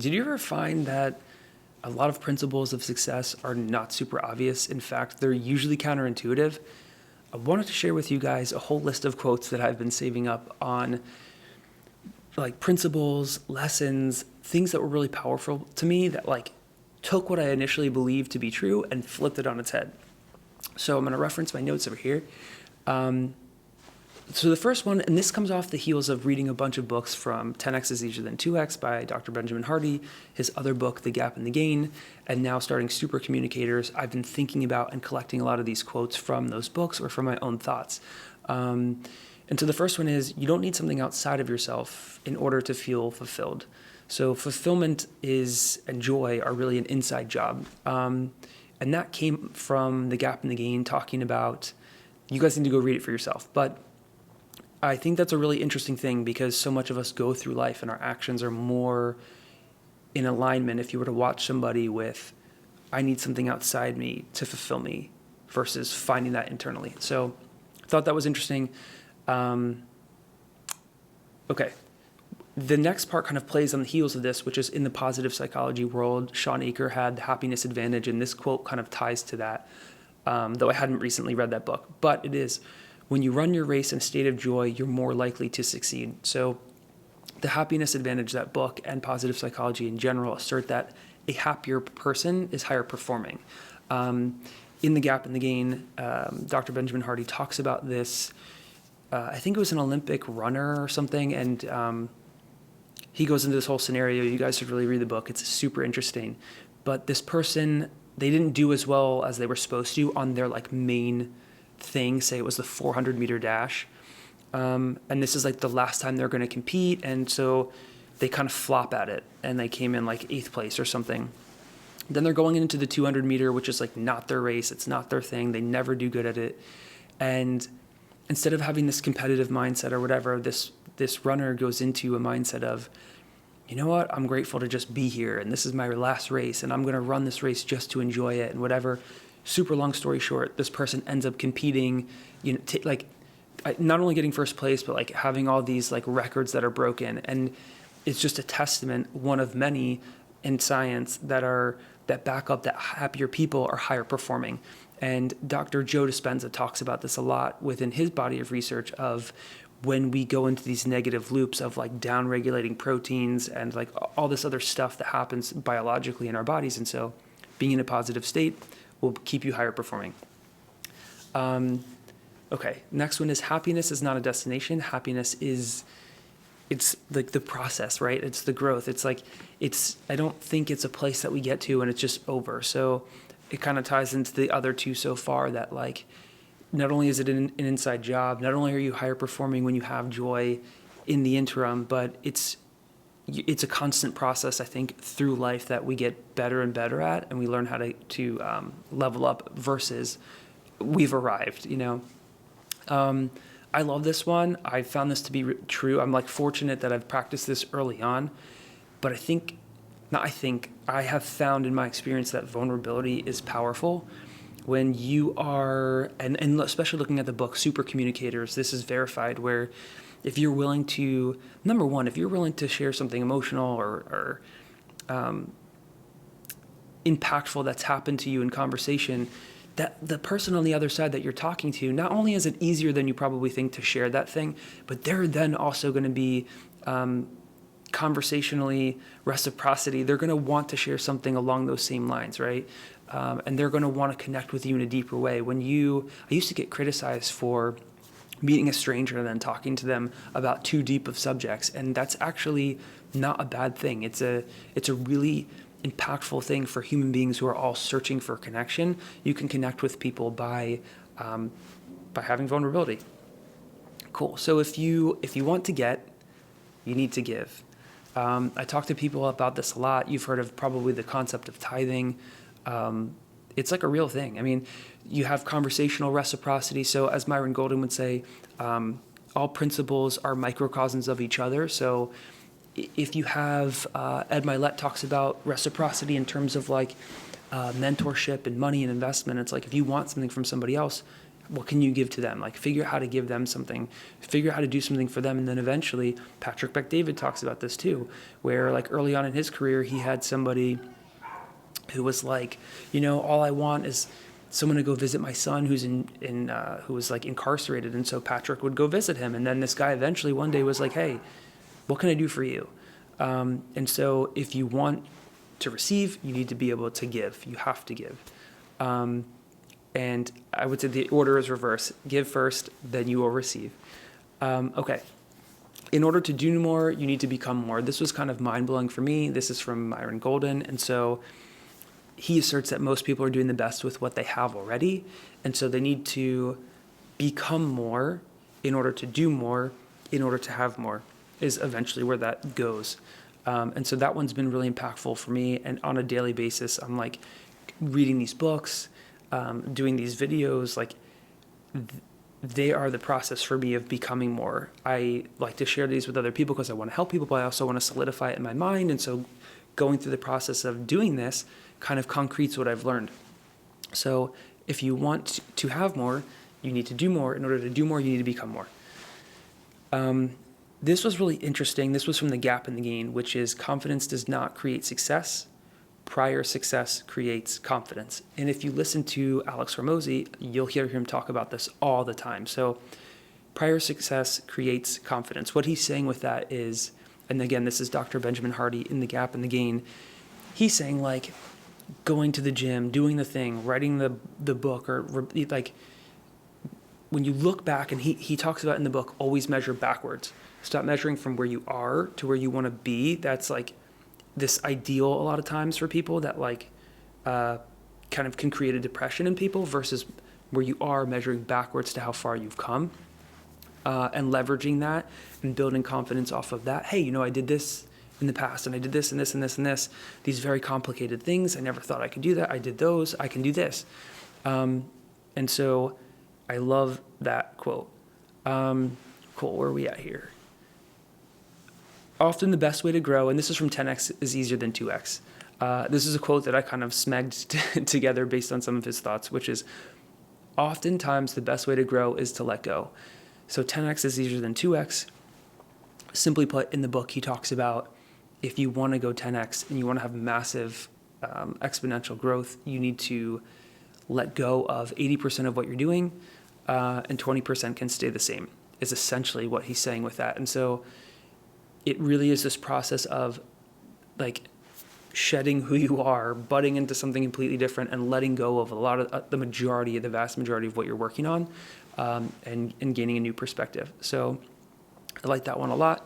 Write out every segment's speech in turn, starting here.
Did you ever find that a lot of principles of success are not super obvious? In fact, they're usually counterintuitive. I wanted to share with you guys a whole list of quotes that I've been saving up on like principles, lessons, things that were really powerful to me that like took what I initially believed to be true and flipped it on its head. So I'm going to reference my notes over here. So the first one, and this comes off the heels of reading a bunch of books from 10X is Easier Than 2X by Dr. Benjamin Hardy, his other book, The Gap and the Gain, and now starting Super Communicators. I've been thinking about and collecting a lot of these quotes from those books or from my own thoughts. And so the first one is, you don't need something outside of yourself in order to feel fulfilled. So fulfillment and joy are really an inside job. And that came from The Gap and the Gain, talking about, you guys need to go read it for yourself. But I think that's a really interesting thing because so much of us go through life and our actions are more in alignment if you were to watch somebody with, I need something outside me to fulfill me versus finding that internally. So I thought that was interesting. Okay. The next part kind of plays on the heels of this, which is in the positive psychology world. Sean Aker had the happiness advantage, and this quote kind of ties to that, though I hadn't recently read that book. But it is, when you run your race in a state of joy, you're more likely to succeed. So the happiness advantage, that book, and positive psychology in general assert that a happier person is higher performing. In The Gap and the Gain, Dr. Benjamin Hardy talks about this. I think it was an Olympic runner or something, and he goes into this whole scenario. You guys should really read the book. It's super interesting. But this person, they didn't do as well as they were supposed to on their like main thing. Say it was the 400-meter dash. And this is like the last time they're going to compete. And so they kind of flop at it. And they came in like 8th place or something. Then they're going into the 200-meter, which is like not their race. It's not their thing. They never do good at it. And instead of having this competitive mindset or whatever, this runner goes into a mindset of, you know what, I'm grateful to just be here, and this is my last race, and I'm going to run this race just to enjoy it, and whatever. Super long story short, this person ends up competing, not only getting first place, but like having all these like records that are broken, and it's just a testament, one of many in science that back up that happier people are higher performing. And Dr. Joe Dispenza talks about this a lot within his body of research of when we go into these negative loops of like down-regulating proteins and like all this other stuff that happens biologically in our bodies. And so being in a positive state will keep you higher performing. Okay, next one is happiness is not a destination. Happiness it's like the process, right? It's the growth. I don't think it's a place that we get to and it's just over. So it kind of ties into the other two so far that like, not only is it an inside job, not only are you higher performing when you have joy in the interim, but it's a constant process, I think, through life that we get better and better at, and we learn how to level up versus we've arrived, you know. I love this one. I found this to be true. I'm like fortunate that I've practiced this early on, but I have found in my experience that vulnerability is powerful. When you are, and especially looking at the book Super Communicators, this is verified, where if you're willing to, number one, if you're willing to share something emotional or impactful that's happened to you in conversation, that the person on the other side that you're talking to, not only is it easier than you probably think to share that thing, but they're then also going to be conversationally reciprocity. They're going to want to share something along those same lines, right? And they're going to want to connect with you in a deeper way. I used to get criticized for meeting a stranger and then talking to them about too deep of subjects, and that's actually not a bad thing. It's a really impactful thing for human beings who are all searching for connection. You can connect with people by having vulnerability. Cool. So if you want to get, you need to give. I talk to people about this a lot. You've heard of probably the concept of tithing. It's like a real thing. I mean, you have conversational reciprocity. So as Myron Golden would say, all principles are microcosms of each other. So if you have, Ed Milet talks about reciprocity in terms of like mentorship and money and investment. It's like if you want something from somebody else, what can you give to them? Like, figure out how to give them something, figure out how to do something for them. And then eventually, Patrick Bet-David talks about this too, where like early on in his career, he had somebody who was like, all I want is someone to go visit my son who's who was like incarcerated. And so Patrick would go visit him. And then this guy eventually one day was like, hey, what can I do for you? And so if you want to receive, you need to be able to give. You have to give. And I would say the order is reverse. Give first, then you will receive. Okay. In order to do more, you need to become more. This was kind of mind-blowing for me. This is from Myron Golden. And so he asserts that most people are doing the best with what they have already. And so they need to become more in order to do more, in order to have more, is eventually where that goes. And so that one's been really impactful for me. And on a daily basis, I'm like reading these books, doing these videos, like they are the process for me of becoming more. I like to share these with other people because I want to help people, but I also want to solidify it in my mind. And so going through the process of doing this kind of concretes what I've learned. So if you want to have more, you need to do more. In order to do more, you need to become more. This was really interesting. This was from The Gap and the Gain, which is confidence does not create success. Prior success creates confidence. And if you listen to Alex Hormozi, you'll hear him talk about this all the time. So prior success creates confidence. What he's saying with that is, and again, this is Dr. Benjamin Hardy in The Gap and the Gain. He's saying like going to the gym, doing the thing, writing the book, or like when you look back, and he talks about in the book, always measure backwards. Stop measuring from where you are to where you want to be. That's like this ideal a lot of times for people that like kind of can create a depression in people, versus where you are measuring backwards to how far you've come, and leveraging that and building confidence off of that. Hey, I did this in the past, and I did this and this and this and this, these very complicated things. I never thought I could do that. I did those. I can do this. And so I love that quote. Cool. Where are we at here? Often the best way to grow, and this is from 10x is easier than 2x. This is a quote that I kind of smegged together based on some of his thoughts, which is oftentimes the best way to grow is to let go. So 10x is easier than 2x. Simply put, in the book, he talks about if you want to go 10x and you want to have massive exponential growth, you need to let go of 80% of what you're doing, and 20% can stay the same, is essentially what he's saying with that. And so it really is this process of like shedding who you are, butting into something completely different, and letting go of a lot of the vast majority of what you're working on, and gaining a new perspective. So I like that one a lot.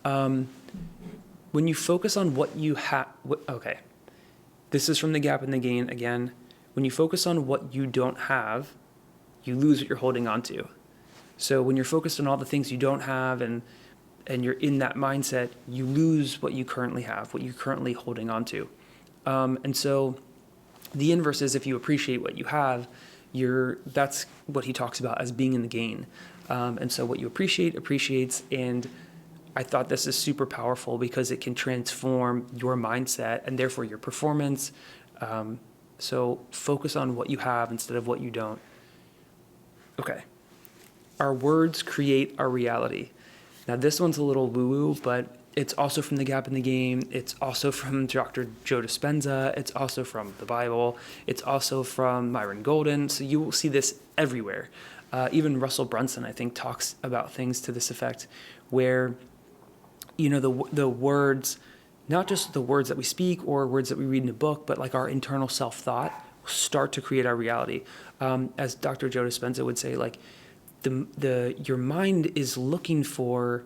When you focus on what you have, okay, this is from The Gap and the Gain again. When you focus on what you don't have, you lose what you're holding on to. So when you're focused on all the things you don't have, and you're in that mindset, you lose what you currently have, what you're currently holding on to. And so the inverse is if you appreciate what you have, that's what he talks about as being in the gain. And so what you appreciates. And I thought this is super powerful because it can transform your mindset and therefore your performance. So focus on what you have instead of what you don't. Okay. Our words create our reality. Now, this one's a little woo-woo, but it's also from The Gap and the Gain. It's also from Dr. Joe Dispenza. It's also from the Bible. It's also from Myron Golden. So you will see this everywhere. Even Russell Brunson, I think, talks about things to this effect, where, the words, not just the words that we speak or words that we read in a book, but like our internal self-thought start to create our reality. As Dr. Joe Dispenza would say, like, your mind is looking for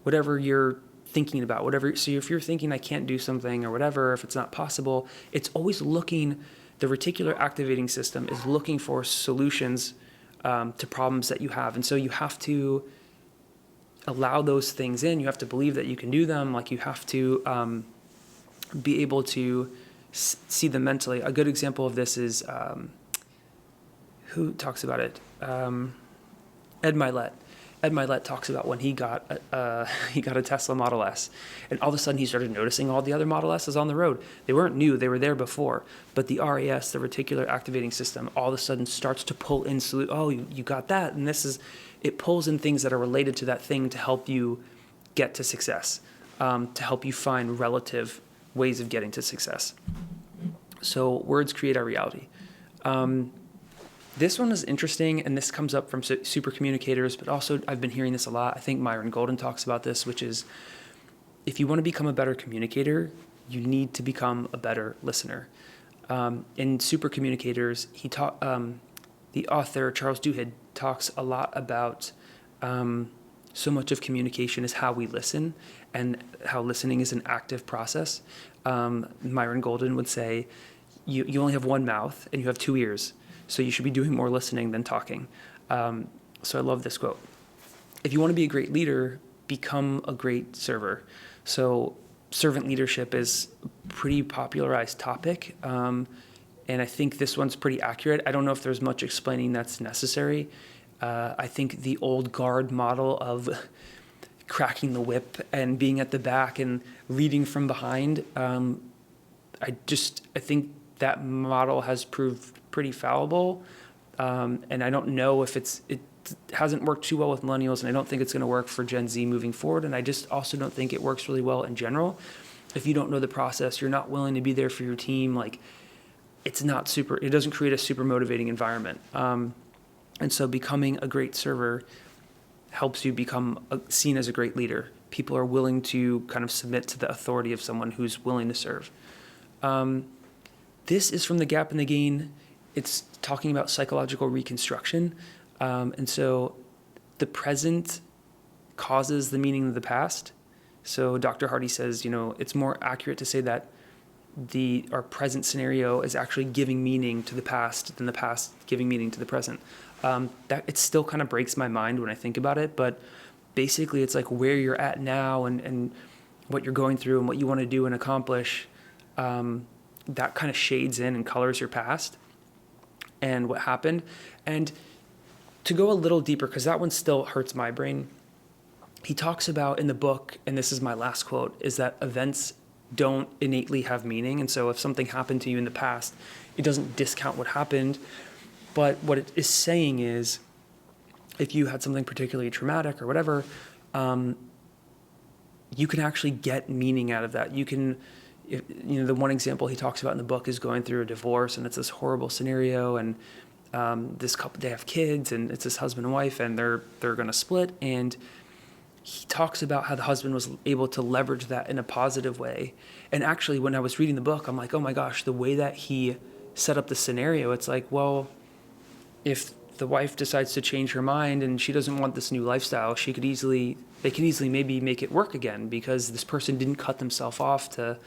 whatever you're thinking about, whatever. So if you're thinking I can't do something or whatever, if it's not possible, it's always looking, the reticular activating system is looking for solutions to problems that you have. And so you have to allow those things in. You have to believe that you can do them. Like, you have to be able to see them mentally. A good example of this is, who talks about it? Ed Milet. Ed Milet talks about when he got a Tesla Model S, and all of a sudden he started noticing all the other Model S's on the road. They weren't new; they were there before. But the RAS, the reticular activating system, all of a sudden starts to pull in. Oh, you got that, and it pulls in things that are related to that thing to help you get to success, to help you find relative ways of getting to success. So words create our reality. This one is interesting, and this comes up from super communicators, but also I've been hearing this a lot. I think Myron Golden talks about this, which is if you want to become a better communicator, you need to become a better listener. In Super Communicators, the author, Charles Duhigg, talks a lot about so much of communication is how we listen and how listening is an active process. Myron Golden would say, you only have one mouth and you have 2 ears. So you should be doing more listening than talking. So I love this quote. If you want to be a great leader, become a great server. So servant leadership is a pretty popularized topic. And I think this one's pretty accurate. I don't know if there's much explaining that's necessary. I think the old guard model of cracking the whip and being at the back and leading from behind, I think that model has proved pretty fallible, and I don't know if it hasn't worked too well with millennials, and I don't think it's going to work for Gen Z moving forward, and I just also don't think it works really well in general. If you don't know the process, you're not willing to be there for your team, like it doesn't create a super motivating environment. And so becoming a great server helps you become seen as a great leader. People are willing to kind of submit to the authority of someone who's willing to serve. This is from The Gap and the Gain. It's talking about psychological reconstruction. And so the present causes the meaning of the past. So Dr. Hardy says, it's more accurate to say that our present scenario is actually giving meaning to the past than the past giving meaning to the present. That it still kind of breaks my mind when I think about it, but basically it's like where you're at now and what you're going through and what you want to do and accomplish, that kind of shades in and colors your past and what happened. And to go a little deeper, because that one still hurts my brain, he talks about in the book, and this is my last quote, is that events don't innately have meaning. And so if something happened to you in the past, it doesn't discount what happened. But what it is saying is, if you had something particularly traumatic or whatever, you can actually get meaning out of that. The one example he talks about in the book is going through a divorce, and it's this horrible scenario, and this couple, they have kids, and it's this husband and wife, and they're going to split. And he talks about how the husband was able to leverage that in a positive way. And actually, when I was reading the book, I'm like, oh my gosh, the way that he set up the scenario, it's like, well, if the wife decides to change her mind and she doesn't want this new lifestyle, they could easily maybe make it work again, because this person didn't cut themselves off to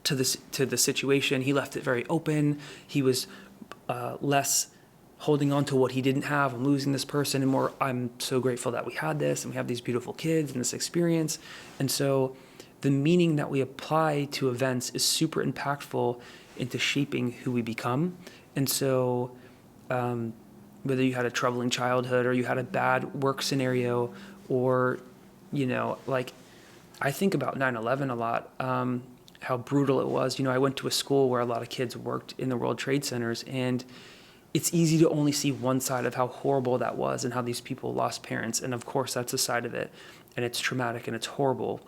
the situation. He left it very open. He was less holding on to what he didn't have. I'm losing this person, and more, I'm so grateful that we had this and we have these beautiful kids and this experience. And so the meaning that we apply to events is super impactful into shaping who we become. And so whether you had a troubling childhood or you had a bad work scenario, or, I think about 9/11 a lot, how brutal it was. I went to a school where a lot of kids worked in the World Trade Centers, and it's easy to only see one side of how horrible that was and how these people lost parents. And of course, that's a side of it, and it's traumatic and it's horrible.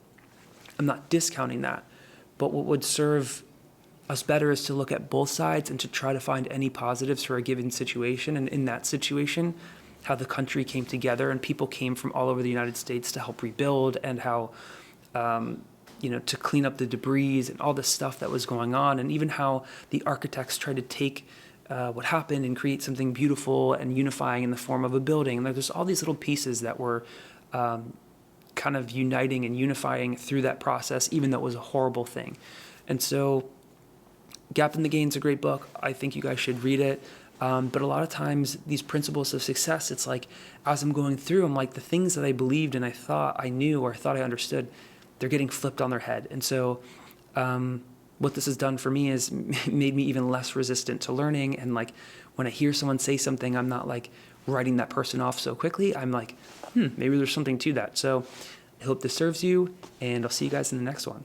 I'm not discounting that, but what would serve us better is to look at both sides and to try to find any positives for a given situation. And in that situation, how the country came together and people came from all over the United States to help rebuild, and how, to clean up the debris and all this stuff that was going on. And even how the architects tried to take what happened and create something beautiful and unifying in the form of a building. And there's all these little pieces that were kind of uniting and unifying through that process, even though it was a horrible thing. And so Gap and the Gain's a great book. I think you guys should read it. But a lot of times these principles of success, it's like, as I'm going through, I'm like, the things that I believed and I thought I knew or thought I understood, they're getting flipped on their head. And so what this has done for me is made me even less resistant to learning. And like when I hear someone say something, I'm not like writing that person off so quickly. I'm like, maybe there's something to that. So I hope this serves you, and I'll see you guys in the next one.